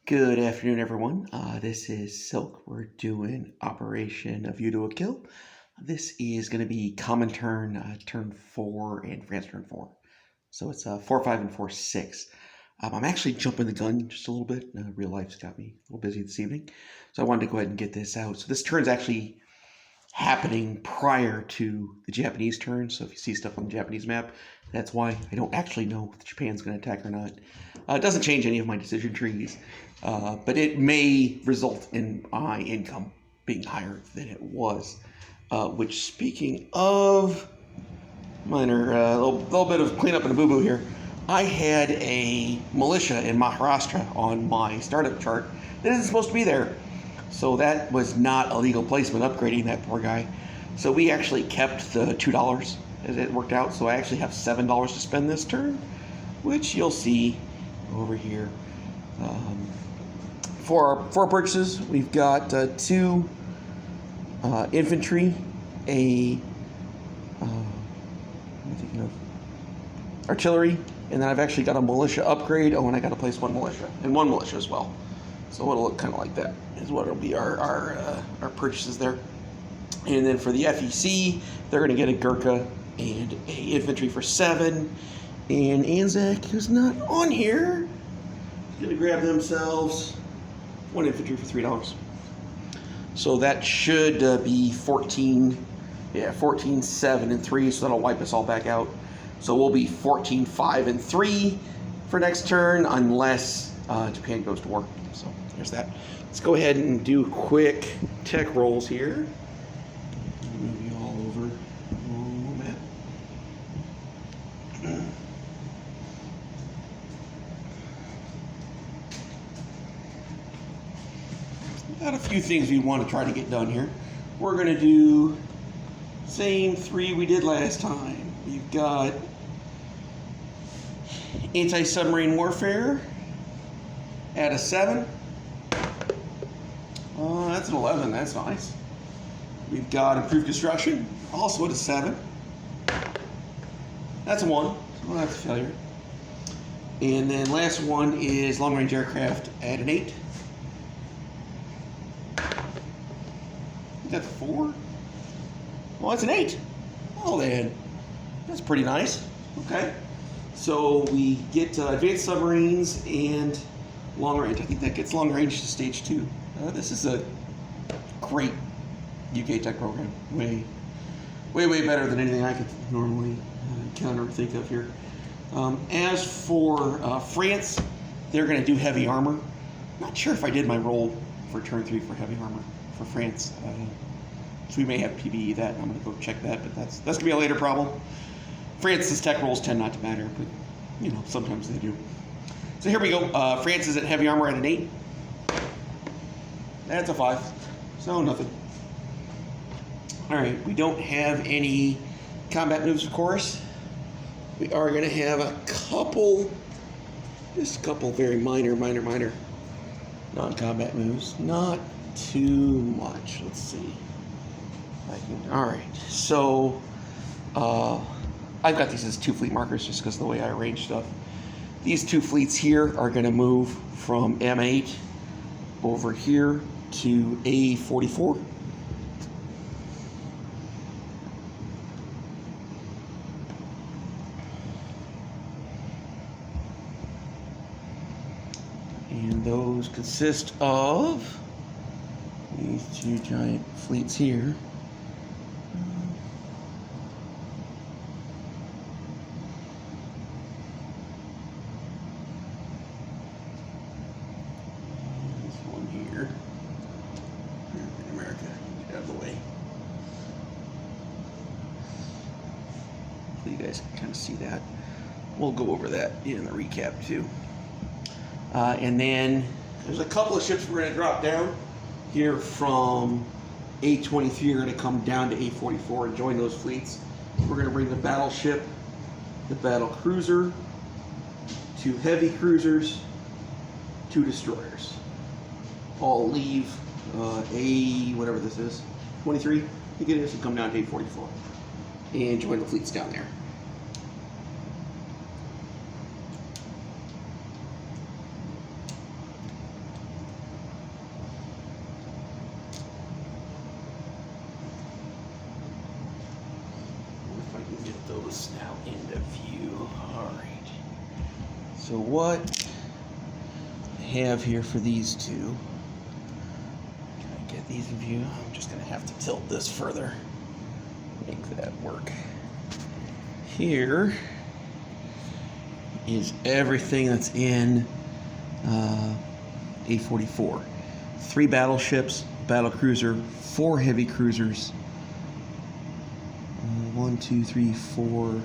Good afternoon, everyone. This is Silk. We're doing Operation A View to a Kill. This is going to be common turn, turn 4, and France turn 4. So it's 4, 5, and 4, 6. I'm actually jumping the gun just a little bit. Real life's got me a little busy this evening. So I wanted to go ahead and get this out. So this turn's actually happening prior to the Japanese turn. So if you see stuff on the Japanese map, that's why. I don't actually know if Japan's going to attack or not. It doesn't change any of my decision trees, but it may result in my income being higher than it was. Which, speaking of minor, little bit of cleanup and a boo-boo here, I had a militia in Maharashtra on my startup chart that isn't supposed to be there. So that was not a legal placement, upgrading that poor guy. So we actually kept the $2 as it worked out. So I actually have $7 to spend this turn, which you'll see over here. For our purchases, we've got 2 infantry, artillery, and then I've actually got a militia upgrade. Oh, and I got to place 1 militia and 1 militia as well. So it'll look kind of like that is what it'll be our purchases there. And then for the FEC, they're going to get a Gurkha and a infantry for 7. And Anzac, who's not on here, is going to grab themselves 1 infantry for $3. So that should be 14, 7, and 3. So that'll wipe us all back out. So we'll be 14, 5, and 3 for next turn, unless Japan goes to war. So there's that. Let's go ahead and do quick tech rolls here. Move you all over the map. Got a few things we want to try to get done here. We're going to do same 3 we did last time. We've got anti-submarine warfare at a 7. That's an 11. That's nice. We've got improved construction, also at a 7. That's a 1. Well, that's a failure. And then last one is long-range aircraft at an 8. That's a 4. Well, that's an 8. Oh, then that's pretty nice. Okay. So we get advanced submarines and long range. I think that gets long range to stage 2. This is a great UK tech program. Way better than anything I could normally encounter or think of here. As for France, they're going to do heavy armor. Not sure if I did my roll for turn 3 for heavy armor for France. So we may have PBE that. I'm going to go check that, but that's going to be a later problem. France's tech rolls tend not to matter, but sometimes they do. So here we go. France is at heavy armor at an 8. That's a 5. So nothing. All right, we don't have any combat moves, of course. We are going to have just a couple very minor non-combat moves. Not too much. Let's see. All right, so I've got these as 2 fleet markers just because of the way I arrange stuff. These 2 fleets here are going to move from M8 over here to A44. And those consist of these 2 giant fleets here. You guys can kind of see that. We'll go over that in the recap too. And then there's a couple of ships we're going to drop down here from A23 are going to come down to A44 and join those fleets. We're going to bring the battleship, the battle cruiser, 2 heavy cruisers, 2 destroyers. All leave whatever this is, 23, I think it is, and come down to A44 and join the fleets down there. So what I have here for these two, can I get these in view? I'm just going to have to tilt this further, make that work. Here is everything that's in A44. 3 battleships, battle cruiser, 4 heavy cruisers, 1, 2, 3, 4,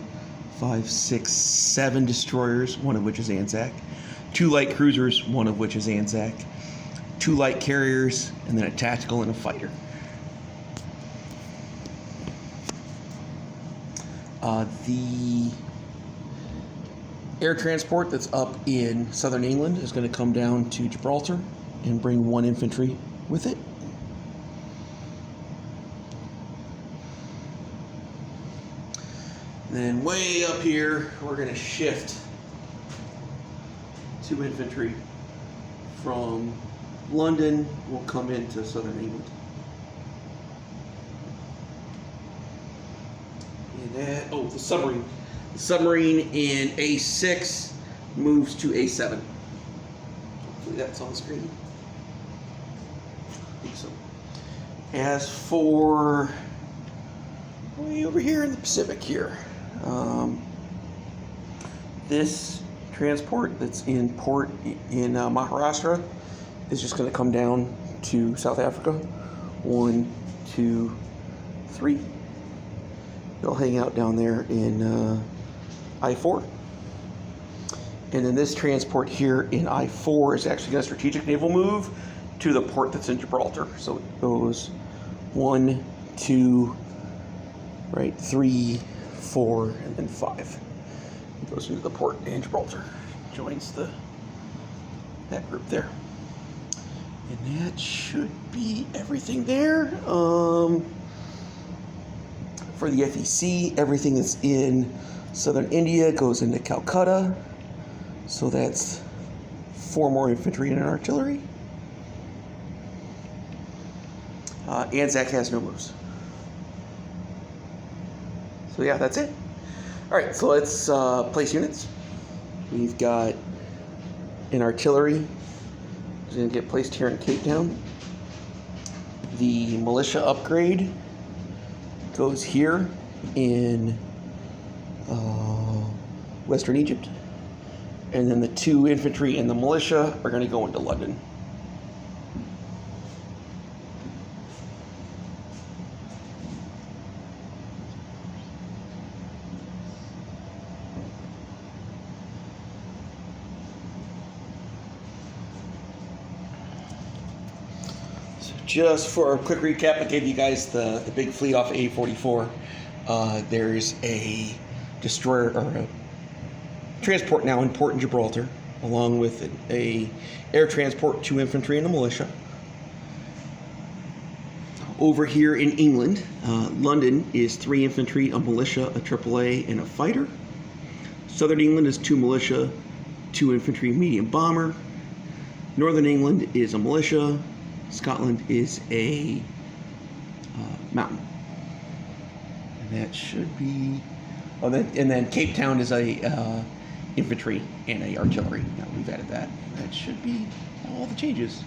5, 6, 7 destroyers, one of which is Anzac, 2 light cruisers, one of which is Anzac, 2 light carriers, and then a tactical and a fighter. The air transport that's up in southern England is going to come down to Gibraltar and bring 1 infantry with it. Then way up here, we're going to shift 2 infantry from London. Will come into southern England. And that, oh, the submarine. The submarine in A6 moves to A7. Hopefully that's on the screen. I think so. As for way over here in the Pacific here, this transport that's in port in Maharashtra is just going to come down to South Africa. 1, 2, 3. They'll hang out down there in I-4. And then this transport here in I-4 is actually a strategic naval move to the port that's in Gibraltar. So it goes 1, 2, right, 3, 4, and then 5. It goes into the port in Gibraltar. Joins that group there. And that should be everything there. For the FEC, everything that's in southern India goes into Calcutta. So that's 4 more infantry and an artillery. Anzac has no moves. So yeah, that's it. All right, so let's place units. We've got an artillery. It's going to get placed here in Cape Town. The militia upgrade goes here in Western Egypt. And then the 2 infantry and the militia are going to go into London. Just for a quick recap, I gave you guys the big fleet off A44. There's a destroyer or a transport now in port in Gibraltar, along with a air transport, 2 infantry and a militia. Over here in England, London is 3 infantry, a militia, a AAA, and a fighter. Southern England is 2 militia, 2 infantry, medium bomber. Northern England is a militia. Scotland is a mountain. And that should be... Oh, and then Cape Town is a infantry and a artillery. Now we've added that. That should be all the changes.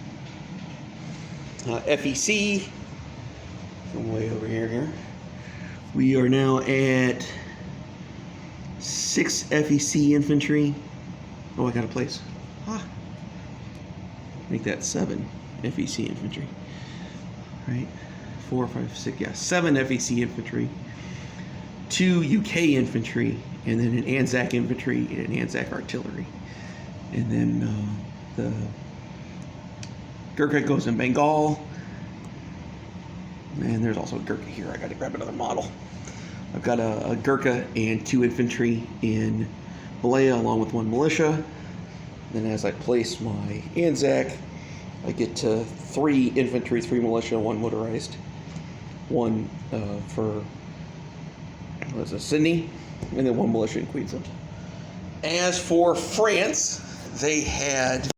FEC, from way over here. We are now at 6 FEC infantry. Oh, I got a place. Make that 7 FEC infantry. Right? 4, 5, 6, yeah, 7 FEC infantry. 2 UK infantry, and then an Anzac infantry and an Anzac artillery. And then the Gurkha goes in Bengal. And there's also a Gurkha here. I got to grab another model. I've got a Gurkha and 2 infantry in Malaya along with 1 militia. Then as I place my Anzac, I get to 3 infantry, 3 militia, 1 motorized, 1 for Sydney, and then 1 militia in Queensland. As for France, they had